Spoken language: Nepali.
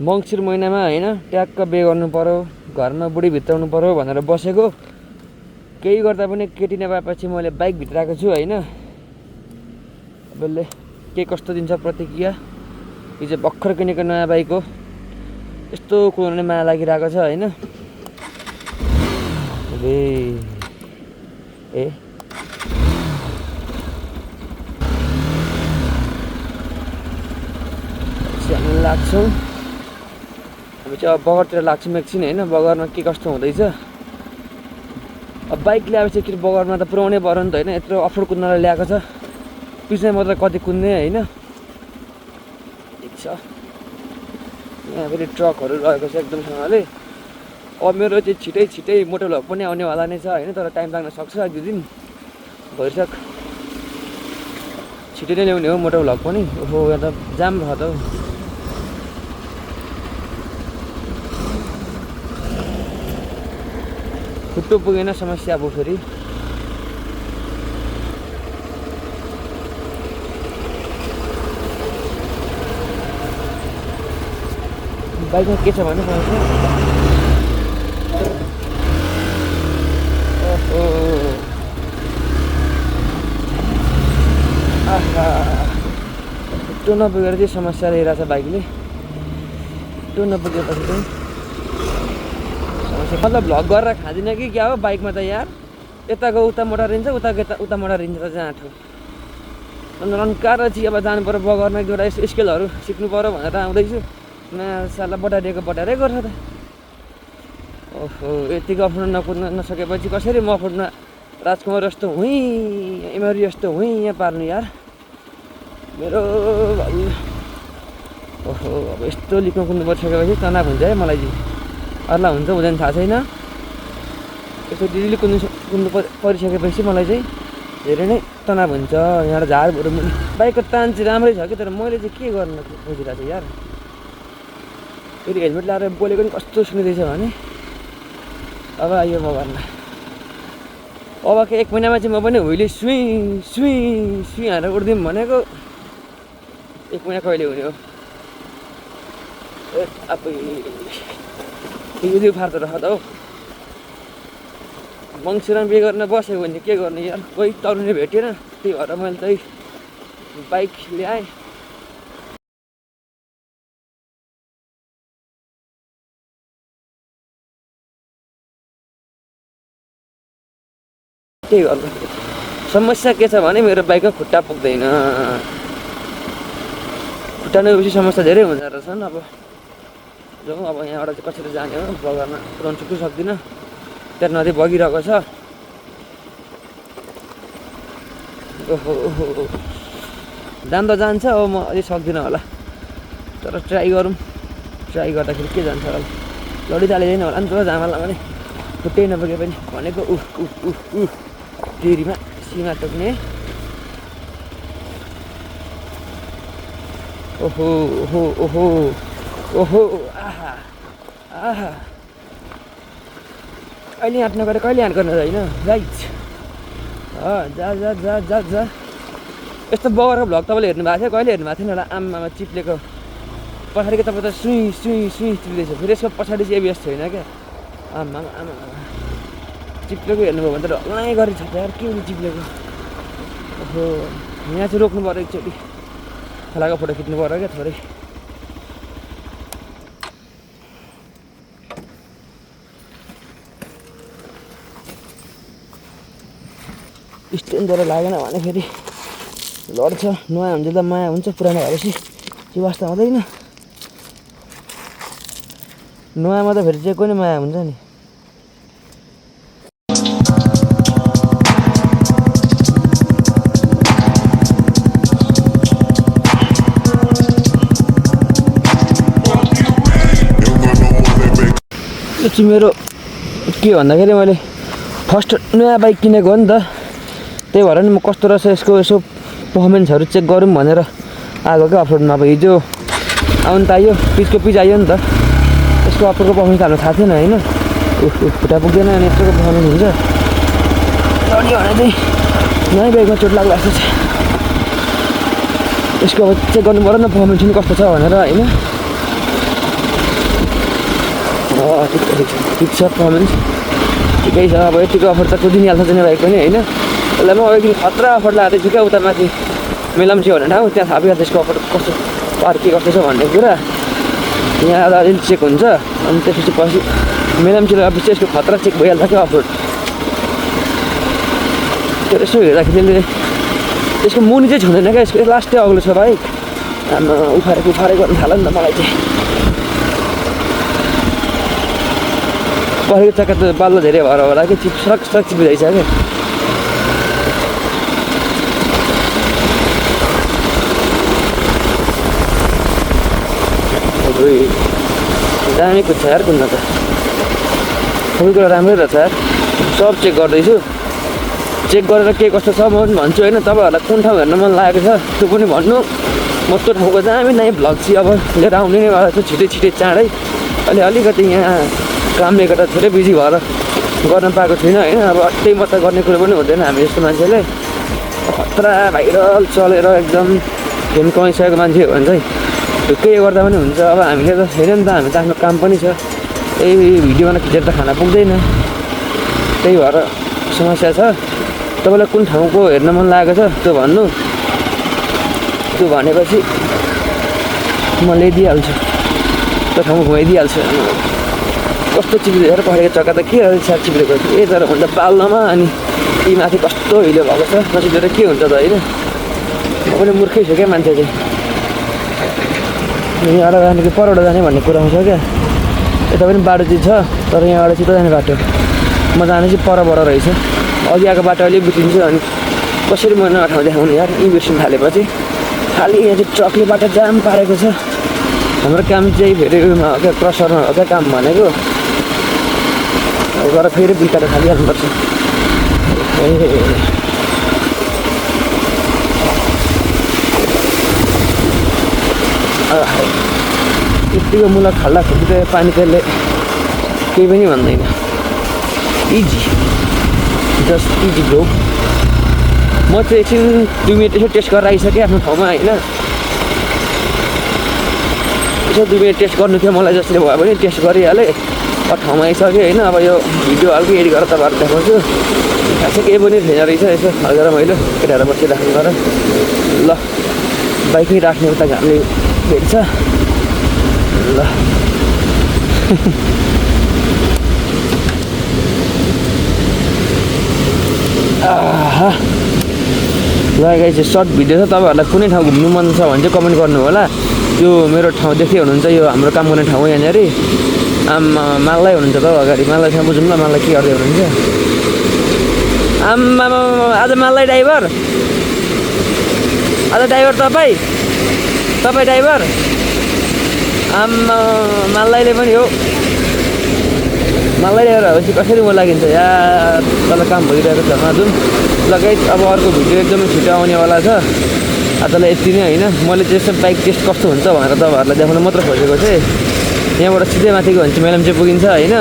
मङ्सिर महिनामा होइन ट्याक्क बे गर्नु पर्यो, घरमा बुढी भित्राउनु पर्यो भनेर बसेको। केही गर्दा पनि केटी नपाएपछि मैले बाइक भित्राएको छु होइन। बेलले के कस्तो दिन्छ प्रतिक्रिया। हिजो भर्खर किनेको नयाँ बाइक हो, यस्तो कुराले माया लागिरहेको छ होइन। ए हामी लाग्छौँ, हामी चाहिँ अब बगरतिर लाग्छौँ एकछिन होइन। बगरमा के कस्तो हुँदैछ। अब बाइक ल्याएपछि कि बगरमा त पुऱ्याउनै पर्यो नि त होइन। यत्रो अफरोड कुद्नलाई ल्याएको छ, पिछे मात्र कति कुद्ने होइन। ठिक छ, यहाँ फेरि ट्रकहरू रहेको छ एकदमसँगले। अब मेरो चाहिँ छिटै मोटो भ्लग पनि आउनेवाला नै छ होइन। तर टाइम लाग्न सक्छ, 1-2 दिन भइसक छिटै नै ल्याउने हो मोटो भ्लग पनि। ओहो यहाँ त जाम भयो त हौ। खुट्टो पुगेन समस्या अब फेरि। बाइकमा के छ भने समस्या, खुट्टो नपुगेर चाहिँ समस्या रहेछ बाइकले। खुट्टो नपुगेपछि चाहिँ समस्या। मतलब भ्लग गरेर खाँदिनँ कि क्या हो बाइकमा त यार। यताको उता मोटारिन्छ, उता मोटारिन्छ त जाँठो। अन्त रन्कार चाहिँ अब जानु पऱ्यो बगरमा, 1-2वटा स्केलहरू सिक्नु पऱ्यो भनेर आउँदैछु। नयाँ साललाई बटारिएको बटारै गर्छ त। ओहो यतिको अफरोड नकुद्न नसकेपछि कसरी म अफरोडमा राजकुमार जस्तो हुँ, एमआरई जस्तो हुँ यहाँ पार्नु यार मेरो भाइ। ओहो अब यस्तो लिकमा कुद्नु परिसकेपछि तनाव हुन्छ है मलाई चाहिँ। अरूलाई हुन्छ हुँदैन थाहा छैन, यस्तो डिडिली कुद्नु परिसकेपछि मलाई चाहिँ धेरै नै तनाव हुन्छ। यहाँ झारहरू पनि बाइकको तान चाहिँ राम्रै छ कि, तर मैले चाहिँ के गर्नु खोजिरहेको छु यार। फेरि हेलमेट लगाएर बोलेको पनि कस्तो सुनिँदैछ भने अब आयो म घरमा। अबको 1 महिनामा चाहिँ म पनि हुइले सुई हालेर उठ्दिउँ भनेको। 1 महिना कहिले हुने हो। ए अब यो फार्दो रह त हौ। मङ्सिरमा बे गर्न बसेको भने के गर्ने यार, कोही तरुनी भेटेन। त्यही भएर मैले चाहिँ बाइक ल्याएँ। त्यही गर्नु। समस्या के छ भने मेरो बाइकमा खुट्टा पुग्दैन। खुट्टा नपुगेपछि समस्या धेरै हुँदो रहेछन्। अब जाउँ, अब यहाँबाट चाहिँ कसरी जाने हो। बगरमा पुऱ्याउनु सक्छु सक्दिनँ, त्यहाँ नदी बगिरहेको छ। ओहो जान त जान्छ, अब म अलिक सक्दिनँ होला, तर ट्राई गरौँ। ट्राई गर्दाखेरि के जान्छ होला, लडिचालिँदैन होला नि त जामाला भने। खुट्टै नपुगे पनि भनेको डेरीमा सीमा टोक्ने। ओहो ओहो ओहो ओहो आहा आहा अहिले हाट नगरे कहिले हाट गर्न होइन राइट। जा जा जा जा जा। यस्तो बगरको भ्लग तपाईँले हेर्नु भएको थियो, कहिले हेर्नु भएको थिएन होला। आमामा चिप्लेको पछाडिको तपाईँ त सुई चिप्लेछ। फेरि यसको पछाडि चाहिँ एबिएस छैन क्या। आमा चिप्लेको हेर्नुभयो भने त ढल्लै गरी छ यार, के हुन्छ चिप्लेको। ओहो यहाँ चाहिँ रोक्नु पऱ्यो एकचोटि, खोलाको फोटो खिच्नु पऱ्यो क्या थोरै। स्ट्यान्डद्वारा लागेन भने फेरि लड्छ। नयाँ हुन्छ त माया हुन्छ, पुरानो भएपछि त्यो वास्ता हुँदैन। नयाँमा त फेरि चाहिँ कोही नै माया हुन्छ नि। यो चाहिँ मेरो के भन्दाखेरि मैले फर्स्ट नयाँ बाइक किनेको हो नि त, त्यही भएर नि म कस्तो रहेछ यसको यसो पर्फर्मेन्सहरू चेक गरौँ भनेर आएको क्या अफरोडमा। अब हिजो आउनु त आयो, पिचको पिच आयो नि त, यसको अफरोडको पर्फर्मेन्स हाम्रो थाहा थिएन होइन। खुट्टा पुग्दैन अनि यत्रोको पर्फर्मेन्स हुन्छ। लड्यो भने चाहिँ नयाँ बाइकमा चोट लाग्ला जस्तो छ। यसको अब चेक गर्नु पऱ्यो न पर्फर्मेन्स पनि कस्तो छ भनेर होइन। ठिक छ पर्फर्मेन्स ठिकै छ। अब यतिको अफर त कुदिहाल्छ चाहिँ बाइक पनि होइन। त्यसलाई म एकदिन खतरा अफर लगाएको थिएँ क्या उता माथि मेलम्ची भन्ने ठाउँ, त्यहाँ थाहा पाइहाल्छ त्यसको अफर कस्तो पार के कस्तो छ भन्ने कुरा। यहाँ अलिअलि चेक हुन्छ अनि त्यसपछि पछि मेलम्ची लगाएपछि यसको खतरा चेक भइहाल्छ क्या अफर। त्यो यसो हेर्दाखेरि त्यसको मुनि चाहिँ छुँदैन क्या, यसको लास्टै अग्लो छ बाइक। उफारे गर्नु थाल्यो नि त मलाई चाहिँ। परेको चक्का त बाल्लो धेरै भएर होला कि सक चिपिँदैछ क्या। दामी कुद्छ यार कुद्न त, सबै कुरा राम्रै रहेछ यार। सब चेक गर्दैछु, चेक गरेर के कस्तो छ म पनि भन्छु होइन। तपाईँहरूलाई कुन ठाउँ हेर्न मन लागेको छ त्यो पनि भन्नु। म त्यो ठाउँको दामी दामी भ्लग चाहिँ अब लिएर आउने नै वाला छु छिटै चाँडै। अहिले अलिकति यहाँ कामले गर्दा धेरै बिजी भएर गर्न पाएको छुइनँ होइन। अब त्यही मात्र गर्ने कुरो पनि हुँदैन हामी जस्तो मान्छेले। खतरा भाइरल चलेर एकदम फेम कमाइसकेको मान्छे हो भने चाहिँ ढुक्कै गर्दा पनि हुन्छ। अब हामीले त छैन नि त, हामी त आफ्नो काम पनि छ, त्यही भिडियोमा खिचेर त खाना पुग्दैन, त्यही भएर समस्या छ। तपाईँलाई कुन ठाउँको हेर्न मन लागेको छ त्यो भन्नु, त्यो भनेपछि म ल्याइदिइहाल्छु, त्यो ठाउँमा घुमाइदिइहाल्छु। कस्तो चिप्लेको हेर परेको चक्का त के साह्रो चिप्लेको ए तर भन्दा बाल्नमा अनि यी माथि कस्तो हिलो भएको छ, नचिप्लेर के हुन्छ त होइन। म पनि मूर्खै छु क्या मान्छे चाहिँ। यहाँबाट जाने कि परबाट जाने भन्ने कुरा आउँछ क्या। यता पनि बाटो चाहिँ छ तर यहाँबाट सिधै जाने बाटो, म जाने चाहिँ परबाट रहेछ। अघि आएको बाटो अलिक बिग्रिन्छ अनि कसरी म नयाँ ठाउँ देखाउनु यार। यी बिर्सिनु थालेपछि खालि यहाँ चाहिँ ट्रकले बाटो जाम पारेको छ। हाम्रो काम चाहिँ फेरि उयोमा हो क्या, क्रसरमा हो क्या काम भनेको। गएर फेरि बिल्काएर खालिहाल्नुपर्छ। यतिको मुला खाल्दा खुल्दै पानी त्यसले केही पनि भन्दैन। Easy, just easy bro. म चाहिँ एकछिन 2 मिनट यसो टेस्ट गरेर आइसकेँ आफ्नो ठाउँमा होइन। यसो 2 मिनट टेस्ट गर्नु थियो मलाई, जसले भयो भने टेस्ट गरिहालेँ। अब ठाउँमा आइसकेँ होइन। अब यो भिडियो हल्कै एडिट गरेर तपाईँहरू देखाउँछु। खासै केही पनि छैन रहेछ, यसो फर्केर मैले केटाहरू बसिराख्नु गरेर ल बाइकै राख्ने उता घामले भेट्छ ल। ल गाइस सर्ट भिडियो छ, तपाईँहरूलाई कुनै ठाउँ घुम्नु मन छ भने चाहिँ कमेन्ट गर्नु होला। यो मेरो ठाउँ देख्दै हुनुहुन्छ, यो हाम्रो काम गर्ने ठाउँ यहाँनिर। आम्मा माललाई हुनुहुन्छ त अगाडि, माललाई बुझौँ ल माललाई के गर्दै हुनुहुन्छ। आम्मा आज माललाई ड्राइभर, आज ड्राइभर तपाईँ ड्राइभर। आम्मा माललाईले पनि हो, माललाई ड्राइभर भएपछि कसरी म लागिन्छ यार। तल काम भइरहेको छ माजुम। ल गाइस अब अर्को भिडियो एकदमै छिटो आउनेवाला छ। आजलाई यति नै होइन। मैले चाहिँ बाइक टेस्ट कस्तो हुन्छ भनेर तपाईँहरूलाई देखाउन मात्र खोजेको थिएँ। यहाँबाट सिधै माथि गयो भने चाहिँ मेलम्ची पुगिन्छ होइन।